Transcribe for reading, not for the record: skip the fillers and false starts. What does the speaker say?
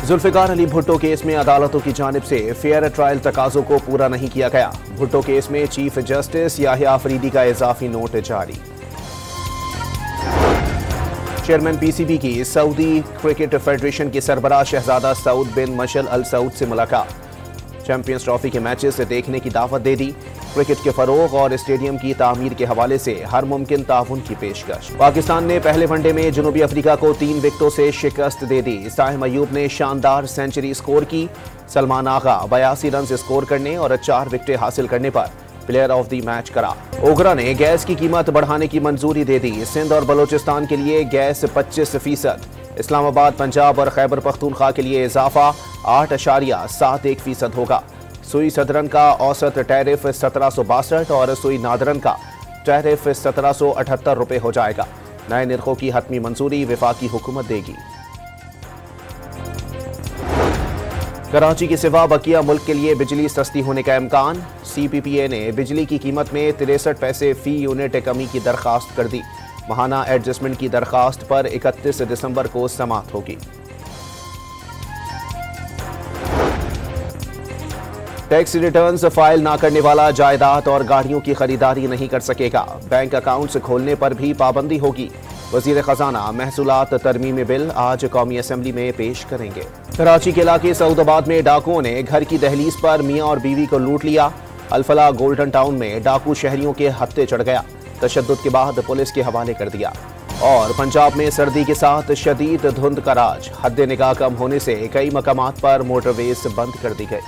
Zulfikar Ali Bhutto case में अदालतों की जानिब से फेयर ट्रायल तकाजों को पूरा नहीं किया गया। भुट्टो केस में चीफ जस्टिस याहिया अफरीदी का इजाफी नोट जारी। चेयरमैन पीसीबी की सऊदी क्रिकेट फेडरेशन के सरबराह शहजादा सऊद बिन मशल अल सऊद से मुलाकात। चैंपियंस ट्रॉफी के मैचेस से देखने की दावत दे दी। क्रिकेट के फरोग और स्टेडियम की तामीर के हवाले से हर मुमकिन ताउन की पेशकश। पाकिस्तान ने पहले वनडे में जनूबी अफ्रीका को 3 विकेटों से शिकस्त दे दी। साहिम अयूब ने शानदार सेंचुरी स्कोर की। सलमान आगा 82 रन स्कोर करने और 4 विकेटें हासिल करने पर प्लेयर ऑफ द मैच करार। ओगरा ने गैस की कीमत बढ़ाने की मंजूरी दे दी। सिंध और बलोचिस्तान के लिए गैस 25%, इस्लामाबाद, पंजाब और खैबर पख्तूनख्वा के लिए इजाफा 8.71% होगा। सुई सदरन का औसत टैरिफ 1762 और सुई नादरन का टैरिफ 1778 रुपये हो जाएगा। नए निर्खों की हतमी मंजूरी वफाकी हुकूमत देगी। कराची के सिवा बकिया मुल्क के लिए बिजली सस्ती होने का इम्कान। CPPA ने बिजली की कीमत में 63 पैसे फी यूनिट कमी की दरखास्त कर दी। माहाना एडजस्टमेंट की दरखास्त पर 31 दिसंबर को समाअत होगी। टैक्स रिटर्न्स फाइल ना करने वाला जायदाद और गाड़ियों की खरीदारी नहीं कर सकेगा। बैंक अकाउंट्स खोलने पर भी पाबंदी होगी। वजीर खजाना महसूलात तरमीमी बिल आज कौमी असम्बली में पेश करेंगे। कराची के इलाके सऊदाबाद में डाकुओं ने घर की दहलीज पर मियां और बीवी को लूट लिया। अल्फला गोल्डन टाउन में डाकू शहरियों के हत्थे चढ़ गया। तशद्दुद के बाद पुलिस के हवाले कर दिया। और पंजाब में सर्दी के साथ शदीद धुंध का राज। हद निगाह कम होने से कई मकामात पर मोटरवेज बंद कर दी गई।